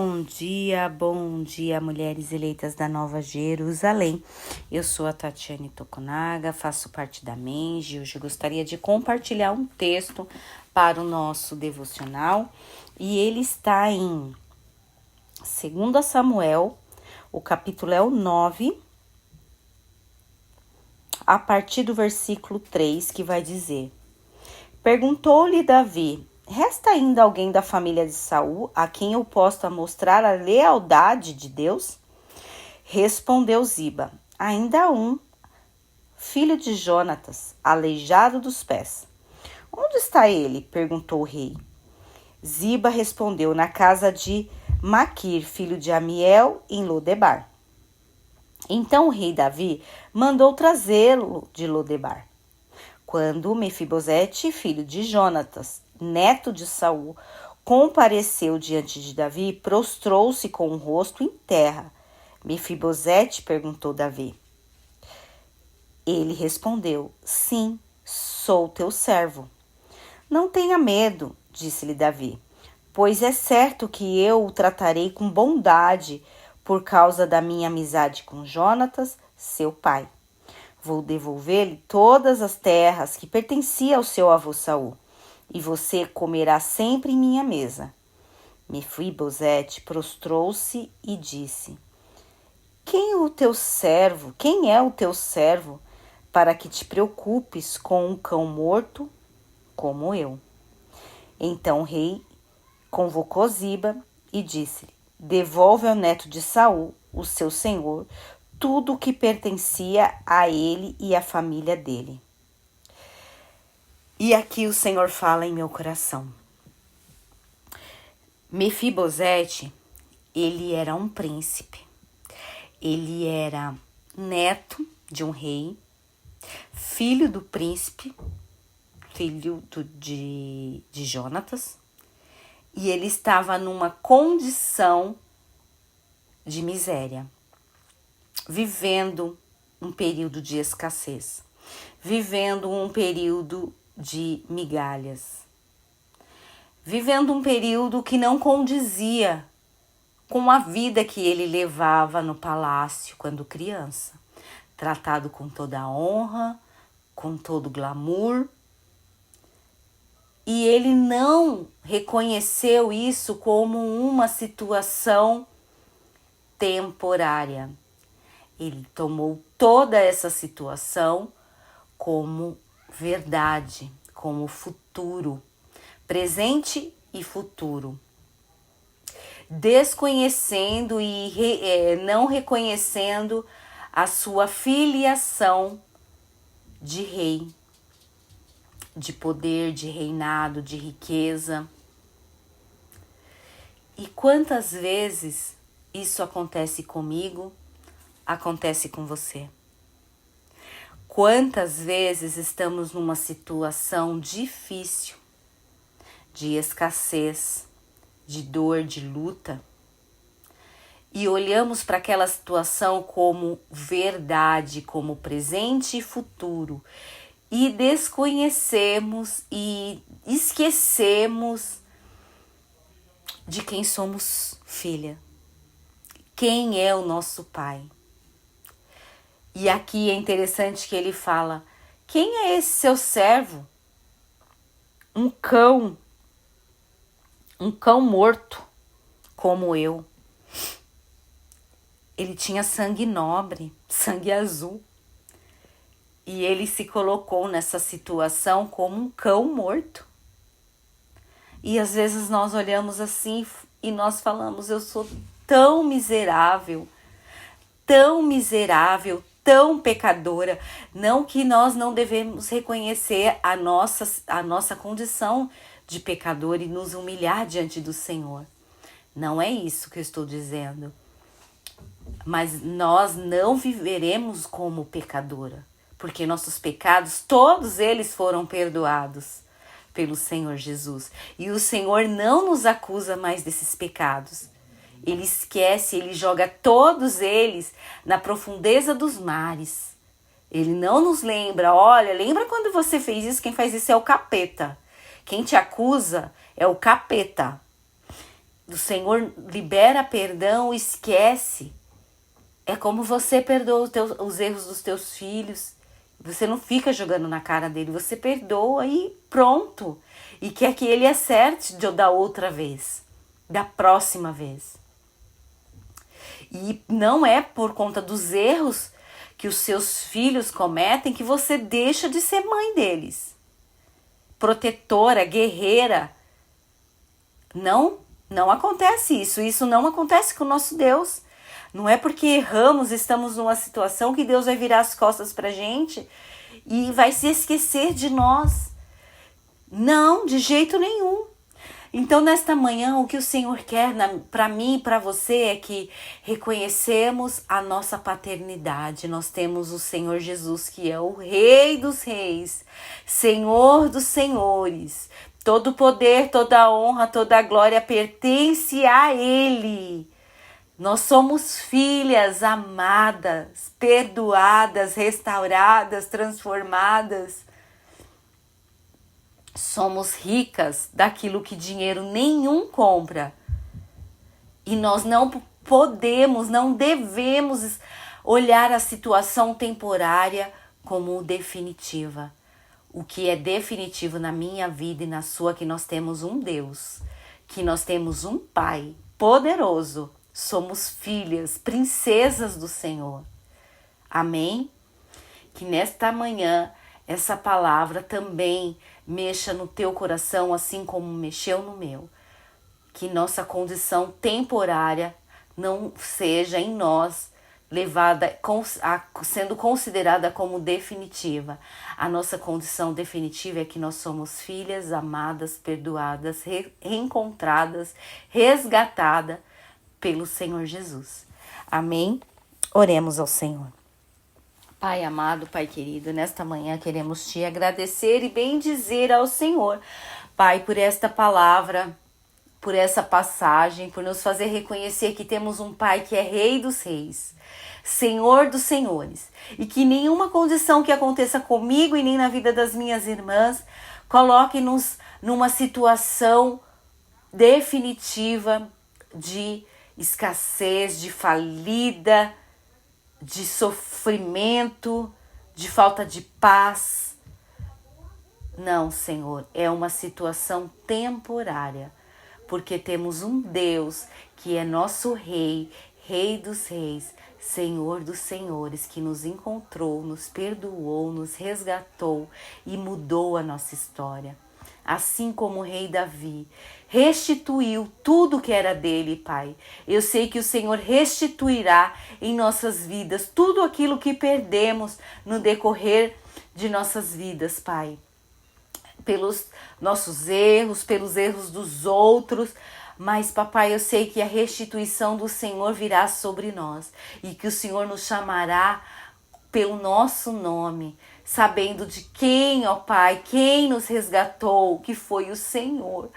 Bom dia, mulheres eleitas da Nova Jerusalém. Eu sou a Tatiane Tokunaga, faço parte da MENGE. Hoje eu gostaria de compartilhar um texto para o nosso devocional e ele está em 2 Samuel, o capítulo é o 9, a partir do versículo 3, que vai dizer: Perguntou-lhe Davi: resta ainda alguém da família de Saul a quem eu possa mostrar a lealdade de Deus? Respondeu Ziba: ainda há um, filho de Jonatas, aleijado dos pés. Onde está ele? Perguntou o rei. Ziba respondeu: na casa de Maquir, filho de Amiel, em Lodebar. Então o rei Davi mandou trazê-lo de Lodebar. Quando Mefibosete, filho de Jonatas, neto de Saul, compareceu diante de Davi, prostrou-se com o rosto em terra. Mefibosete, perguntou Davi. Ele respondeu: sim, sou teu servo. Não tenha medo, disse-lhe Davi, pois é certo que eu o tratarei com bondade por causa da minha amizade com Jonatas, seu pai. Vou devolver-lhe todas as terras que pertenciam ao seu avô Saul, e você comerá sempre em minha mesa. Mefibosete prostrou-se e disse: Quem é o teu servo, para que te preocupes com um cão morto como eu? Então o rei convocou Ziba e disse-lhe: devolve ao neto de Saul, o seu senhor, tudo o que pertencia a ele e à família dele. E aqui o Senhor fala em meu coração. Mefibosete, ele era um príncipe. Ele era neto de um rei, filho do príncipe, filho de Jonatas. E ele estava numa condição de miséria, vivendo um período de escassez, vivendo um período de migalhas, vivendo um período que não condizia com a vida que ele levava no palácio quando criança, tratado com toda a honra, com todo glamour, e ele não reconheceu isso como uma situação temporária. Ele tomou toda essa situação como verdade, como futuro, presente e futuro, desconhecendo e não reconhecendo a sua filiação de rei, de poder, de reinado, de riqueza. E quantas vezes isso acontece comigo, acontece com você? Quantas vezes estamos numa situação difícil, de escassez, de dor, de luta, e olhamos para aquela situação como verdade, como presente e futuro, e desconhecemos e esquecemos de quem somos filha, quem é o nosso pai. E aqui é interessante que ele fala: quem é esse seu servo? Um cão morto como eu. Ele tinha sangue nobre, sangue azul. E ele se colocou nessa situação como um cão morto. E às vezes nós olhamos assim e nós falamos: eu sou tão miserável, tão pecadora. Não que nós não devemos reconhecer a nossa condição de pecador e nos humilhar diante do Senhor. Não é isso que eu estou dizendo. Mas nós não viveremos como pecadora, porque nossos pecados, todos eles foram perdoados pelo Senhor Jesus. E o Senhor não nos acusa mais desses pecados. Ele esquece, ele joga todos eles na profundeza dos mares. Ele não nos lembra: olha, lembra quando você fez isso? Quem faz isso é o capeta. Quem te acusa é o capeta. o Senhor libera perdão, esquece. É como você perdoa os erros dos teus filhos. Você não fica jogando na cara dele, você perdoa e pronto. E quer que ele acerte da outra vez, da próxima vez. E não é por conta dos erros que os seus filhos cometem que você deixa de ser mãe deles. Protetora, guerreira. Não acontece isso. Isso não acontece com o nosso Deus. Não é porque erramos, estamos numa situação que Deus vai virar as costas pra gente e vai se esquecer de nós. Não, de jeito nenhum. Então, nesta manhã, o que o Senhor quer para mim e para você é que reconhecemos a nossa paternidade. Nós temos o Senhor Jesus, que é o Rei dos Reis, Senhor dos Senhores. Todo poder, toda honra, toda glória pertence a Ele. Nós somos filhas amadas, perdoadas, restauradas, transformadas. Somos ricas daquilo que dinheiro nenhum compra. E nós não podemos, não devemos olhar a situação temporária como definitiva. O que é definitivo na minha vida e na sua é que nós temos um Deus, que nós temos um Pai poderoso. Somos filhas, princesas do Senhor. Amém? Que nesta manhã essa palavra também mexa no teu coração, assim como mexeu no meu. Que nossa condição temporária não seja em nós sendo considerada como definitiva. A nossa condição definitiva é que nós somos filhas amadas, perdoadas, reencontradas, resgatadas pelo Senhor Jesus. Amém? Oremos ao Senhor. Pai amado, Pai querido, nesta manhã queremos te agradecer e bendizer ao Senhor, Pai, por esta palavra, por essa passagem, por nos fazer reconhecer que temos um Pai que é Rei dos Reis, Senhor dos Senhores, e que nenhuma condição que aconteça comigo e nem na vida das minhas irmãs coloque-nos numa situação definitiva de escassez, de falida, de sofrimento, de falta de paz. Não, Senhor, é uma situação temporária, porque temos um Deus que é nosso Rei, Rei dos Reis, Senhor dos Senhores, que nos encontrou, nos perdoou, nos resgatou e mudou a nossa história. Assim como o rei Davi restituiu tudo que era dele, Pai. Eu sei que o Senhor restituirá em nossas vidas tudo aquilo que perdemos no decorrer de nossas vidas, Pai. Pelos nossos erros, pelos erros dos outros. Mas, papai, eu sei que a restituição do Senhor virá sobre nós e que o Senhor nos chamará pelo nosso nome, sabendo de quem, ó Pai, quem nos resgatou, que foi o Senhor.